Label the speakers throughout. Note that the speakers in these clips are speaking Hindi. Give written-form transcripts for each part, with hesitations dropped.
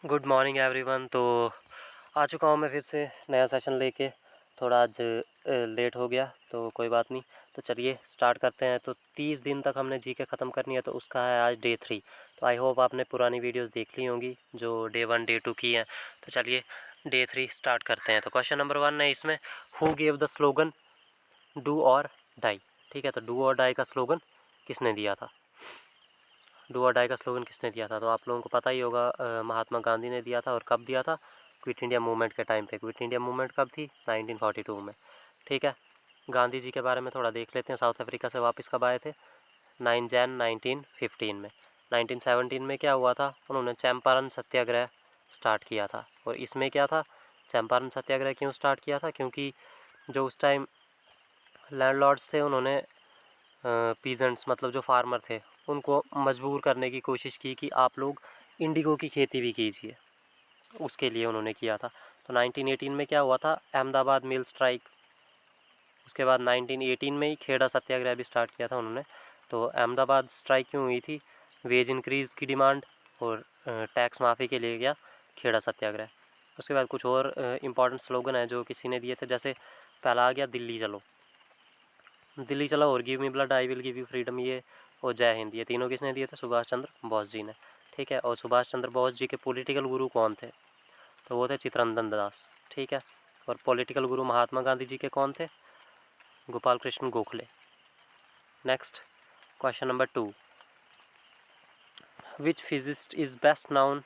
Speaker 1: Good morning everyone. तो आ चुका हूँ मैं फिर से नया सेशन लेके। थोड़ा आज लेट हो गया तो कोई बात नहीं। तो चलिए स्टार्ट करते हैं। तो 30 दिन तक हमने जीके ख़त्म करनी है, तो उसका है आज डे 3। तो आई होप आपने पुरानी वीडियोस देख ली होंगी जो डे 1 डे 2 की हैं। तो चलिए डे 3 स्टार्ट करते हैं। तो क्वेश्चन नंबर 1 है इसमें, who gave the slogan do और डाई। ठीक है, तो डू और डाई का स्लोगन किसने दिया था? डू और डाई का स्लोगन किसने दिया था? तो आप लोगों को पता ही होगा, महात्मा गांधी ने दिया था। और कब दिया था? क्विट इंडिया मूवमेंट के टाइम पे। क्विट इंडिया मूवमेंट कब थी? 1942 में। ठीक है, गांधी जी के बारे में थोड़ा देख लेते हैं। साउथ अफ्रीका से वापस कब आए थे? 9 जैन 1915 में। 1917 में क्या हुआ था? उन्होंने चंपारण सत्याग्रह स्टार्ट किया था। और इसमें क्या था? चंपारण सत्याग्रह क्यों स्टार्ट किया था? क्योंकि जो उस टाइम लैंडलॉर्ड्स थे, उन्होंने पीजेंट्स मतलब जो फार्मर थे उनको मजबूर करने की कोशिश की कि आप लोग इंडिगो की खेती भी कीजिए। उसके लिए उन्होंने किया था। तो 1918 में क्या हुआ था? अहमदाबाद मिल स्ट्राइक। उसके बाद 1918 में ही खेड़ा सत्याग्रह भी स्टार्ट किया था उन्होंने। तो अहमदाबाद स्ट्राइक क्यों हुई थी? वेज इंक्रीज़ की डिमांड और टैक्स माफ़ी के लिए गया खेड़ा सत्याग्रह। उसके बाद कुछ और इम्पॉर्टेंट स्लोगन है जो किसी ने दिए थे। जैसे पहला आ गया दिल्ली चलो, दिल्ली चलो और give me blood I will give you freedom, ये और जय हिंद, ये तीनों किसने दिए थे? सुभाष चंद्र बोस जी ने। ठीक है, और सुभाष चंद्र बोस जी के पॉलिटिकल गुरु कौन थे? तो वो थे चित्तरंजन दास। ठीक है, और पॉलिटिकल गुरु महात्मा गांधी जी के कौन थे? Gopal Krishna Gokhale. Next question number 2, which physicist is best noun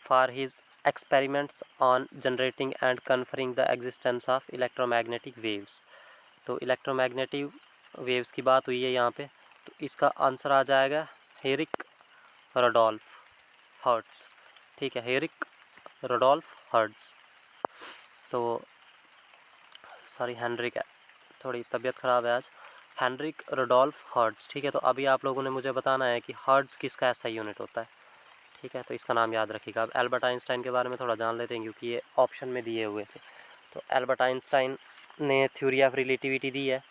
Speaker 1: for his experiments on generating and conferring the existence of electromagnetic waves. तो इलेक्ट्रोमैग्नेटिक वेव्स की बात हुई है यहाँ पे, तो इसका आंसर आ जाएगा हेरिक रोडोल्फ हर्ट्ज। ठीक है, हेरिक रोडोल्फ हर्ट्ज। तो सॉरी हेनरिक है, थोड़ी तबीयत ख़राब है आज। Heinrich Rudolf Hertz. ठीक है, तो अभी आप लोगों ने मुझे बताना है कि हर्ट्ज किसका ऐसा यूनिट होता है। ठीक है, तो इसका नाम याद रखिएगा। अब एल्बर्ट आइंस्टाइन के बारे में थोड़ा जान लेते हैं क्योंकि ये ऑप्शन में दिए हुए थे। तो एल्बर्ट आइंस्टाइन ने थ्योरी ऑफ रिलेटिविटी दी है,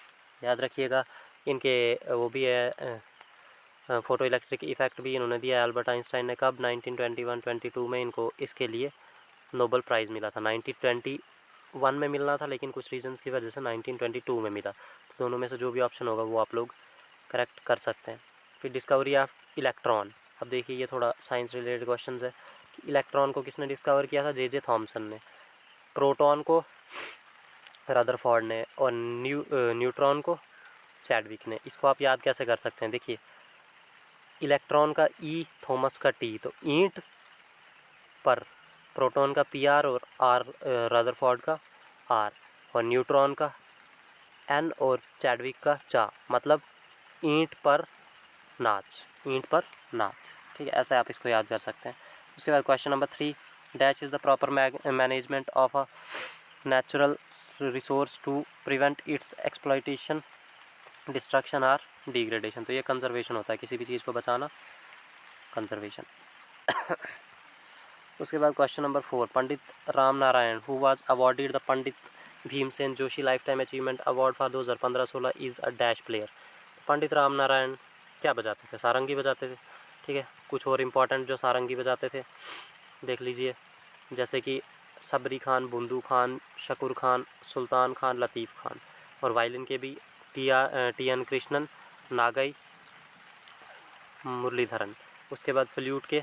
Speaker 1: याद रखिएगा। इनके वो भी है, फ़ोटो इलेक्ट्रिक इफ़ेक्ट भी इन्होंने दिया है एल्बर्ट आइंस्टाइन ने। कब? 1921-22 में इनको इसके लिए नोबेल प्राइज़ मिला था। 1921 में मिलना था, लेकिन कुछ रीजंस की वजह से 1922 में मिला। तो दोनों में से जो भी ऑप्शन होगा वो आप लोग करेक्ट कर सकते हैं। फिर डिस्कवरी ऑफ इलेक्ट्रॉन। अब देखिए ये थोड़ा साइंस रिलेटेड क्वेश्चन है कि इलेक्ट्रॉन को किसने डिस्कवर किया था? जे थॉमसन ने। प्रोटॉन को रदरफोर्ड ने। और न्यूट्रॉन को चैडविक ने। इसको आप याद कैसे कर सकते हैं? देखिए, इलेक्ट्रॉन का ई, थॉमस का टी, तो ईंट पर, प्रोटॉन का पी आर, और आर रदरफोर्ड का आर, और न्यूट्रॉन का एन, और चैडविक का चा, मतलब ईंट पर नाच, ईंट पर नाच। ठीक है, ऐसे आप इसको याद कर सकते हैं। उसके बाद question number 3, dash is the proper management of a natural resource to prevent its exploitation, destruction और डिग्रेडेशन। तो ये कंजर्वेशन होता है, किसी भी चीज़ को बचाना, कंजर्वेशन। उसके बाद question number 4, Pandit Ram Narayan who was awarded the Pandit Bhimsen Joshi lifetime achievement award for 2015-16 is a dash player. Pandit Ram Narayan क्या बजाते थे? सारंगी बजाते थे। ठीक है, कुछ और इम्पोर्टेंट जो सारंगी बजाते थे देख लीजिए, जैसे कि सबरी खान, बुंदू खान, शकूर खान, सुल्तान खान, लतीफ़ खान। और वायलिन के भी टी एन कृष्णन, नागई, मुरलीधरन। उसके बाद फ्लूट के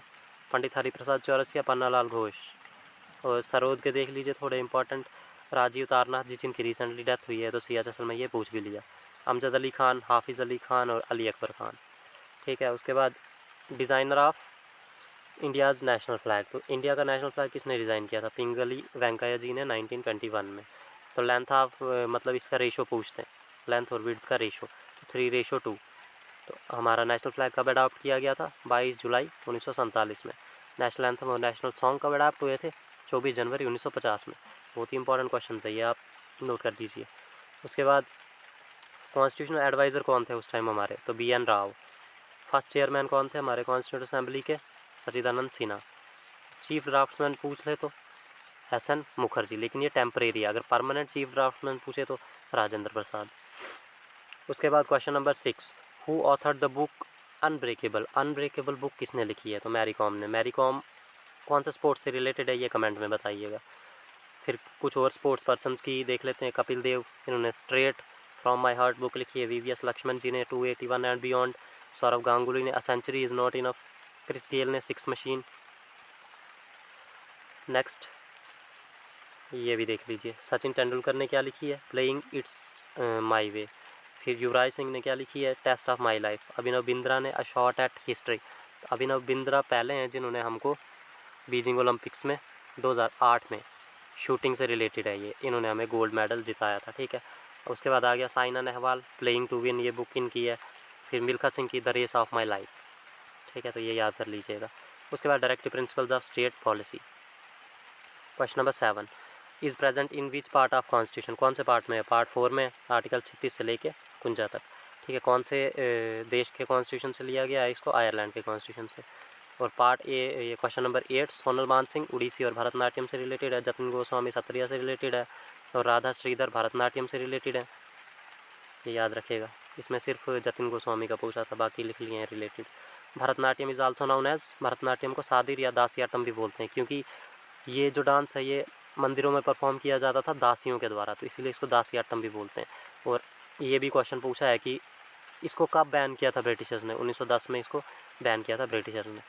Speaker 1: पंडित हरिप्रसाद चौरसिया, पन्नालाल घोष। और सरोद के देख लीजिए थोड़े इंपॉर्टेंट, राजीव तारनाथ जी जिनकी रिसेंटली डेथ हुई है, तो सीएचएसएल में ये पूछ भी लिया। अमजद अली खान, हाफिज़ अली खान और अली अकबर खान। ठीक है, उसके बाद designer of India's national flag. तो इंडिया का नेशनल फ्लैग किसने डिज़ाइन किया था? पिंगली वेंकैया जी ने 1921 में। तो लेंथ ऑफ मतलब इसका रेशो पूछते हैं, लेंथ और विड्थ का रेशो, 3:2। तो हमारा नेशनल फ्लैग कब अडॉप्ट किया गया था? 22 जुलाई 1947 में। नेशनल एंथम और नेशनल सॉन्ग कब अडॉप्ट हुए थे? 24 जनवरी 1950 में। बहुत ही इंपॉर्टेंट क्वेश्चन है ये, आप नोट कर दीजिए। उसके बाद कॉन्स्टिट्यूशनल एडवाइज़र कौन थे उस टाइम हमारे? तो B N Rao. First chairman कौन थे हमारे कॉन्स्टिट्यूंट असेंबली के? सच्चिदानंद सिन्हा। चीफ ड्राफ्ट्समैन पूछ ले तो एस एन मुखर्जी, लेकिन ये टेम्परेरी है। अगर परमानेंट चीफ ड्राफ्ट्समैन पूछे तो राजेंद्र प्रसाद। उसके बाद question number 6, who authored the book unbreakable. Unbreakable book किसने लिखी है? तो मैरी कॉम ने। मैरी कॉम कौन सा स्पोर्ट्स से रिलेटेड है ये कमेंट में बताइएगा। फिर कुछ और स्पोर्ट्स पर्सन्स की देख लेते हैं। कपिल देव, इन्होंने straight from my heart book लिखी है। वीवीएस लक्ष्मण जी ने 281 एंड बियॉन्ड। सौरव गांगुली ने a century is not enough. Chris Gayle ने 6 मशीन। नेक्स्ट ये भी देख लीजिए। सचिन तेंदुलकर ने क्या लिखी है, प्लेइंग इट्स माई वे। फिर युवराज सिंह ने क्या लिखी है, test of my life. Abhinav Bindra ने अ शॉट एट हिस्ट्री। तो अभिनव बिंद्रा पहले हैं जिन्होंने हमको बीजिंग ओलंपिक्स में 2008 में शूटिंग से रिलेटेड है ये, इन्होंने हमें गोल्ड मेडल जिताया था, ठीक है। उसके बाद आ गया Saina Nehwal, playing to win, ये बुक इनकी है। फिर मिल्खा सिंह की the race of my life, ठीक है, तो ये याद कर लीजिएगा। उसके बाद directive principles of state policy. Question number 7 is present in which part of constitution, कौन से पार्ट में है, पार्ट 4 में, आर्टिकल 36 से लेके 51 तक, ठीक है। कौन से देश के कॉन्स्टिट्यूशन से लिया गया है इसको, आयरलैंड के कॉन्स्टिट्यूशन से। और पार्ट ए, ये क्वेश्चन नंबर 8 सोनल मानसिंह उड़ीसी और भरतनाट्यम से रिलेटेड है। जतिन गोस्वामी सत्रिया से रिलेटेड है। और राधा श्रीधर भरतनाट्यम से रिलेटेड है, ये याद रखिएगा। इसमें सिर्फ जतिन गोस्वामी का पूछा था, बाकी लिख लिए हैं related. Bharatanatyam is also known as, Bharatanatyam को सादिर या दासियाटम भी बोलते हैं, क्योंकि ये जो डांस है ये मंदिरों में परफॉर्म किया जाता था दासियों के द्वारा, तो इसीलिए इसको दासियाटम भी बोलते हैं। और ये भी क्वेश्चन पूछा है कि इसको कब बैन किया था ब्रिटिशर्स ने, 1910 में इसको बैन किया था ब्रिटिशर्स ने।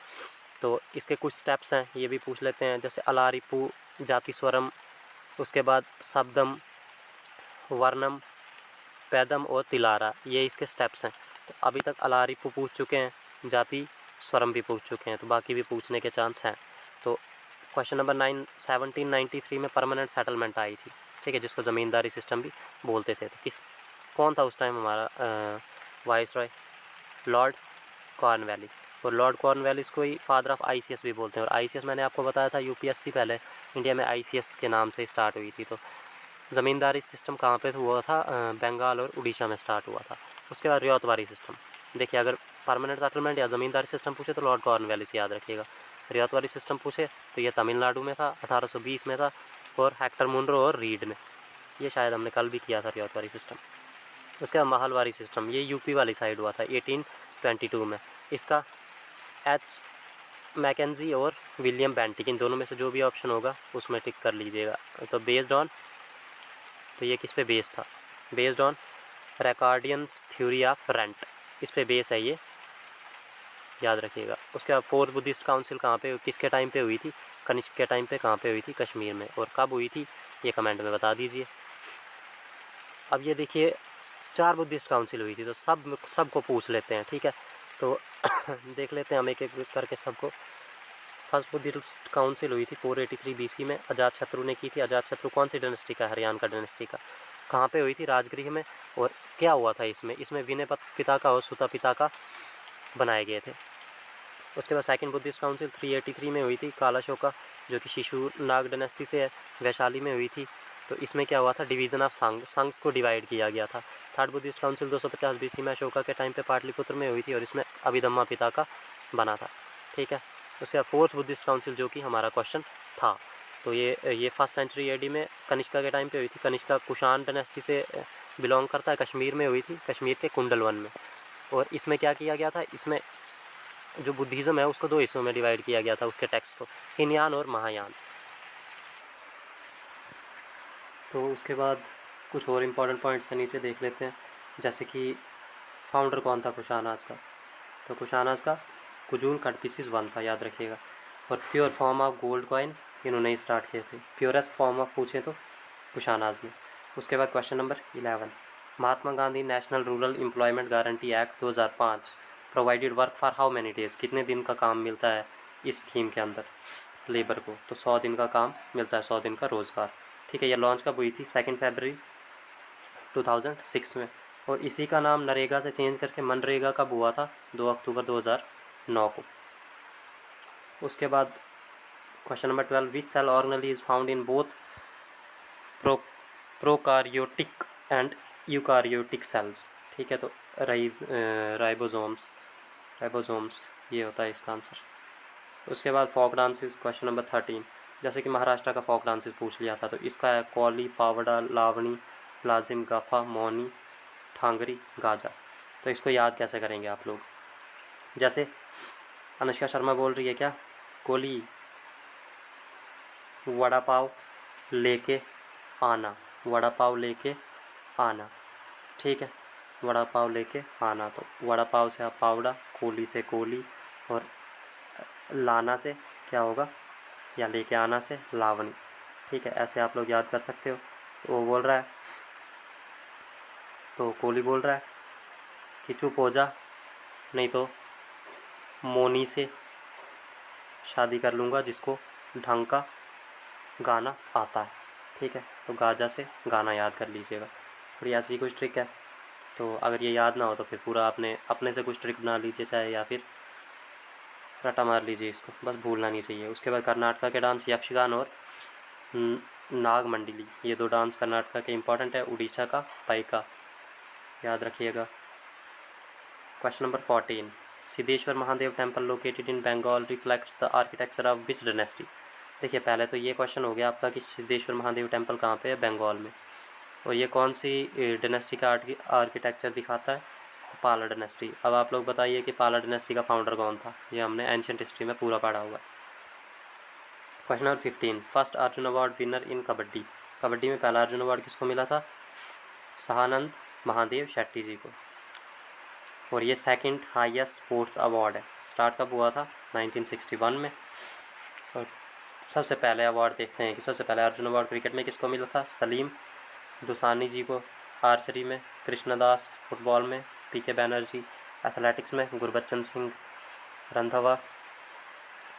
Speaker 1: तो इसके कुछ स्टेप्स हैं, ये भी पूछ लेते हैं, जैसे अलारिपू, जाति स्वरम, उसके बाद शब्दम, वर्णम, पैदम और तिलारा, ये इसके स्टेप्स हैं। तो अभी तक अलारिपू पूछ चुके हैं, जाति स्वरम भी पूछ चुके हैं, तो बाकी भी पूछने के चांस हैं। तो क्वेश्चन नंबर 9 1793 में परमानेंट सेटलमेंट आई थी, ठीक है, जिसको ज़मींदारी सिस्टम भी बोलते थे। तो कौन था उस टाइम हमारा वाइसरॉय, लॉर्ड कॉर्नवालिस। और लॉर्ड कॉर्नवालिस को ही फादर ऑफ आईसीएस भी बोलते हैं। और आईसीएस मैंने आपको बताया था यूपीएससी पहले इंडिया में आईसीएस के नाम से स्टार्ट हुई थी। तो ज़मींदारी सिस्टम कहाँ पे हुआ था, बंगाल और उड़ीसा में स्टार्ट हुआ था। उसके बाद रियातवारी सिस्टम, देखिए अगर परमानेंट सेटलमेंट या ज़मींदारी सिस्टम पूछे तो लॉर्ड कॉर्नवालिस याद रखिएगा। रियातवारी सिस्टम पूछे तो ये तमिलनाडु में था, 1820 में था, और हेक्टर मुनरो और रीड ने, ये शायद हमने कल भी किया था रियातवारी सिस्टम। उसके बाद महलवारी सिस्टम, ये यूपी वाली साइड हुआ था 1822 में। इसका एच मैकेंजी और विलियम बेंटिक, इन दोनों में से जो भी ऑप्शन होगा उसमें टिक कर लीजिएगा। तो बेस्ड ऑन, तो ये किस पे बेस था, based on Ricardian's theory of rent, इस पे बेस है ये, याद रखिएगा। उसके बाद फोर्थ बुद्धिस्ट काउंसिल कहाँ पे, किसके टाइम पे हुई थी, कनिष्क के टाइम पे। कहाँ पे हुई थी, कश्मीर में। और कब हुई थी ये कमेंट में बता दीजिए। अब ये देखिए 4 बुद्धिस्ट काउंसिल हुई थी, तो सबको पूछ लेते हैं, ठीक है। तो देख लेते हैं हम एक एक करके सबको। फर्स्ट बुद्धिस्ट काउंसिल हुई थी 483 बीसी में, अजात शत्रु ने की थी। अजात शत्रु कौन सी डायनेस्टी का, हरियाणा का डायनेस्टी का। कहाँ पे हुई थी, राजगृह में। और क्या हुआ था इसमें विनय पिता का और सुता पिता का बनाए गए थे। उसके बाद सेकंड बुद्धिस्ट काउंसिल 383 में हुई थी, कालाशोका, जो कि शिशु नाग डायनेस्टी से है, वैशाली में हुई थी। तो इसमें क्या हुआ था, डिवीज़न ऑफ संघ्स को डिवाइड किया गया था। थर्ड बुद्धिस्ट काउंसिल 250 बीसी में अशोका के टाइम पे पाटलिपुत्र में हुई थी, और इसमें अभिधम्मा पिता का बना था, ठीक है। उसके बाद फोर्थ बुद्धिस्ट काउंसिल जो कि हमारा क्वेश्चन था, तो ये फर्स्ट सेंचुरी एडी में कनिष्का के टाइम पे हुई थी। कनिष्का कुषाण डायनेस्टी से बिलोंग करता है, कश्मीर में हुई थी, कश्मीर के कुंडलवन में। और इसमें क्या किया गया था, इसमें जो बुद्धिज़्म है उसको 2 हिस्सों में डिवाइड किया गया था, उसके टेक्स्ट को, हिनयान और महायान। तो उसके बाद कुछ और इम्पोर्टेंट पॉइंट्स हैं, नीचे देख लेते हैं, जैसे कि फाउंडर कौन था कुशानाज का। तो कुशानाज का कुजूल कटपिसिस 1 था, याद रखिएगा। और pure form of gold coin इन्होंने स्टार्ट किए थे। प्योरेस्ट फॉर्म ऑफ पूछे तो कुशानाज ने। उसके बाद question number 11 Mahatma Gandhi national rural employment guarantee act 2005 provided work for how many days, कितने दिन का काम मिलता है इस स्कीम के अंदर लेबर को। तो 100 दिन का काम मिलता है, 100 दिन का रोज़गार, ठीक है। ये लॉन्च कब हुई थी, 2 फरवरी 2006 में। और इसी का नाम नरेगा से चेंज करके मनरेगा कब हुआ था, 2 अक्टूबर 2009 को। उसके बाद question number 12 which cell organelle is found in both prokaryotic and eukaryotic cells, ठीक है। तो राइबोसोम्स ये होता है इसका आंसर। उसके बाद फोक डांसेस क्वेश्चन नंबर 13, जैसे कि महाराष्ट्र का फोक डांसेस पूछ लिया था, तो इसका है कौली, पावड़ा, लावणी, लाजिम, गफा, मौनी, ठांगरी, गाजा। तो इसको याद कैसे करेंगे आप लोग, जैसे अनुष्का शर्मा बोल रही है क्या, कोली, वड़ा पाव लेके आना, वड़ा पाव लेके आना, ठीक है, वड़ा पाव लेके आना। तो वड़ा पाव से आप पावड़ा, कोली से कोली, और लाना से क्या होगा, या लेके आना से लावनी, ठीक है। ऐसे आप लोग याद कर सकते हो। तो वो बोल रहा है, तो कोली बोल रहा है कि चुप हो जा, नहीं तो मोनी से शादी कर लूँगा जिसको ढंग का गाना आता है, ठीक है। तो गाजा से गाना याद कर लीजिएगा। थोड़ी ऐसी कुछ ट्रिक है, तो अगर ये याद ना हो तो फिर पूरा आपने अपने से कुछ ट्रिक बना लीजिए, चाहे या फिर रटा मार लीजिए इसको, बस भूलना नहीं चाहिए। उसके बाद कर्नाटका के डांस यक्षगान और नाग मंडली, ये दो डांस कर्नाटका के इम्पॉर्टेंट है। उड़ीसा का पाइका, याद रखिएगा। Question number 14, Siddheshwar Mahadev temple located in Bengal reflects the architecture of which dynasty. देखिए पहले तो ये क्वेश्चन हो गया आपका कि सिद्धेश्वर महादेव टेम्पल कहाँ पे है, बंगाल में, और ये कौन सी डायनेस्टी का आर्किटेक्चर दिखाता है, पाला डायनेस्टी। अब आप लोग बताइए कि पाला डायनेस्टी का फाउंडर कौन था, ये हमने एंशियंट हिस्ट्री में पूरा पढ़ा हुआ है। Question number 15, first Arjun award winner in kabaddi. Kabaddi में पहला अर्जुन अवार्ड किसको मिला था, सहानंद महादेव शेट्टी जी को, और ये सेकंड हाईएस्ट स्पोर्ट्स अवार्ड है। स्टार्ट कब हुआ था, 1961 में। और सबसे पहले अवार्ड देखते हैं कि सबसे पहले अर्जुन अवार्ड क्रिकेट में किसको मिला था, सलीम दुसानी जी को, आर्चरी में कृष्णदास, फुटबॉल में पीके बैनर्जी, एथलेटिक्स में गुरबच्चन सिंह रंधावा,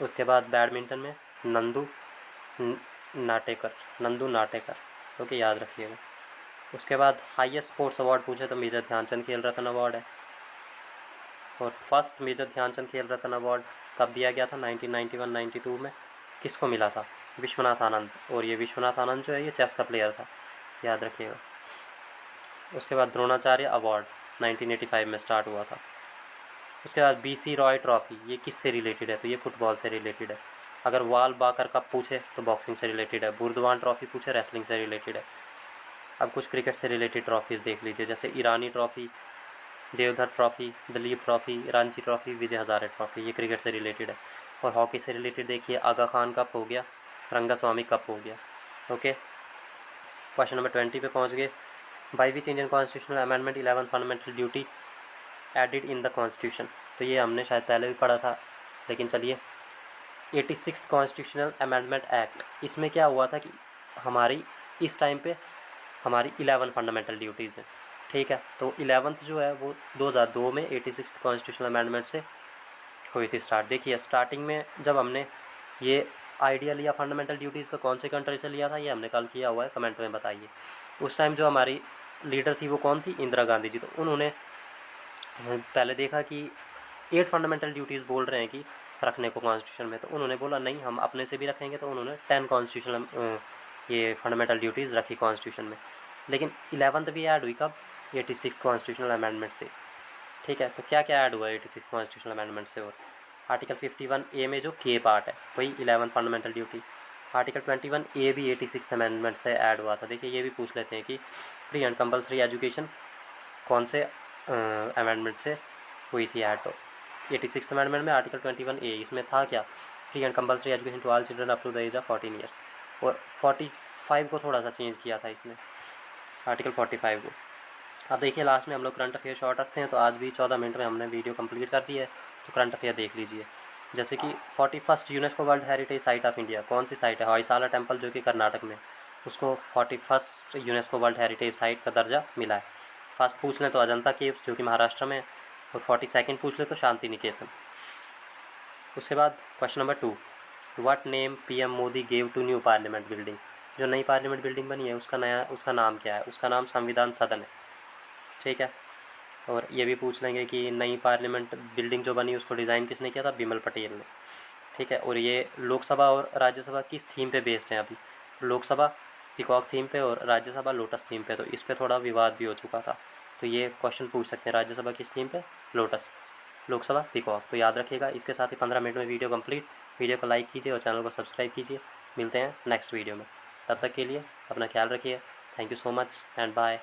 Speaker 1: उसके बाद बैडमिंटन में नंदू नाटेकर, ओके, याद रखिएगा। उसके बाद हाईएस्ट स्पोर्ट्स अवार्ड पूछे तो मेजर ध्यानचंद खेल रत्न अवार्ड है, और फर्स्ट मेजर ध्यानचंद खेल रत्न अवार्ड कब दिया गया था, 1991-92 में। किसको मिला था, विश्वनाथ आनंद, और ये विश्वनाथ आनंद जो है ये चेस का प्लेयर था, याद रखिएगा। उसके बाद द्रोणाचार्य अवार्ड 1985 में स्टार्ट हुआ था। उसके बाद BC रॉय ट्रॉफी, ये किससे रिलेटेड है, तो ये फुटबॉल से रिलेटेड है। अगर वाल बाकर कप पूछे तो बॉक्सिंग से रिलेटेड है। बुर्दवान ट्रॉफी पूछे रेसलिंग से रिलेटेड है। अब कुछ क्रिकेट से रिलेटेड ट्रॉफीज़ देख लीजिए, जैसे Irani trophy, Deodhar trophy, Duleep trophy, Ranji trophy, Vijay Hazare trophy, ये क्रिकेट से रिलेटेड है। और हॉकी से रिलेटेड देखिए, आगा खान कप हो गया, रंगास्वामी कप हो गया, ओके। क्वेश्चन नंबर 20 पे पहुंच गए। By which Indian constitutional amendment 11 fundamental duty added in the constitution. तो ये हमने शायद पहले भी पढ़ा था, लेकिन चलिए, 86 कॉन्स्टिट्यूशनल अमेंडमेंट एक्ट, इसमें क्या हुआ था कि हमारी इस टाइम पे हमारी 11 फंडामेंटल ड्यूटीज़ हैं, ठीक है। तो 11th जो है वो 2002 में 86 कॉन्स्टिट्यूशनल अमेंडमेंट से हुई थी स्टार्ट। देखिए स्टार्टिंग में जब हमने ये आइडिया लिया फंडामेंटल ड्यूटीज़ का, कौन से कंट्री से लिया था ये हमने कल किया हुआ है, कमेंट में बताइए। उस टाइम जो हमारी लीडर थी वो कौन थी, इंदिरा गांधी जी। तो उन्होंने पहले देखा कि 8 फंडामेंटल ड्यूटीज़ बोल रहे हैं कि रखने को कॉन्स्टिट्यूशन में, तो उन्होंने बोला नहीं हम अपने से भी रखेंगे, तो उन्होंने 10 कॉन्स्टिट्यूशनल ये फंडामेंटल ड्यूटीज़ रखी कॉन्स्टिट्यूशन में। लेकिन 11th भी ऐड हुई कब, 86 कॉन्स्टिट्यूशनल अमेंडमेंट से, ठीक है। तो क्या क्या ऐड हुआ 86 कॉन्स्टिट्यूशनल अमेंडमेंट से, और आर्टिकल 51A में जो के पार्ट है वही 11 फंडामेंटल ड्यूटी। आर्टिकल 21A भी 86 अमेंडमेंट से ऐड हुआ था। देखिए ये भी पूछ लेते हैं कि फ्री एंड कंपलसरी एजुकेशन कौन से अमेंडमेंट से हुई थी ऐड। तो 86 अमेंडमेंट में आर्टिकल 21A, इसमें था क्या, free and compulsory education to all children up to the age of 14 years. और 45 को थोड़ा सा चेंज किया था इसमें, आर्टिकल 45 को। अब देखिए लास्ट में हम लोग करंट अफेयर शॉर्ट रखते हैं, तो आज भी 14 मिनट में हमने वीडियो कंप्लीट कर दी है। तो करंट अफेयर देख लीजिए, जैसे कि 41 UNESCO world heritage site of India, कौन सी साइट है, हॉयसाला टेम्पल जो कि कर्नाटक में, उसको 41 यूनेस्को वर्ल्ड हेरिटेज साइट का दर्जा मिला है। फर्स्ट पूछ लें तो अजंता केव्स जो कि महाराष्ट्र में है, और 42nd पूछ लें तो शांति निकेतन। उसके बाद question number 2, what name PM Modi gave to new parliament building. जो नई पार्लियामेंट बिल्डिंग बनी है उसका नाम क्या है, उसका नाम संविधान सदन है, ठीक है। और ये भी पूछ लेंगे कि नई पार्लियामेंट बिल्डिंग जो बनी उसको डिज़ाइन किसने किया था, बिमल पटेल ने, ठीक है। और ये लोकसभा और राज्यसभा किस थीम पे बेस्ड हैं अभी, लोकसभा पीकॉक थीम पे और राज्यसभा लोटस थीम पे। तो इस पर थोड़ा विवाद भी हो चुका था, तो ये क्वेश्चन पूछ सकते हैं, राज्यसभा किस थीम पे, लोटस, लोकसभा पीकॉक। तो याद रखिएगा। इसके साथ ही 15 मिनट में वीडियो कंप्लीट। वीडियो को लाइक कीजिए और चैनल को सब्सक्राइब कीजिए। मिलते हैं नेक्स्ट वीडियो में, तब तक के लिए अपना ख्याल रखिए। Thank you so much and bye.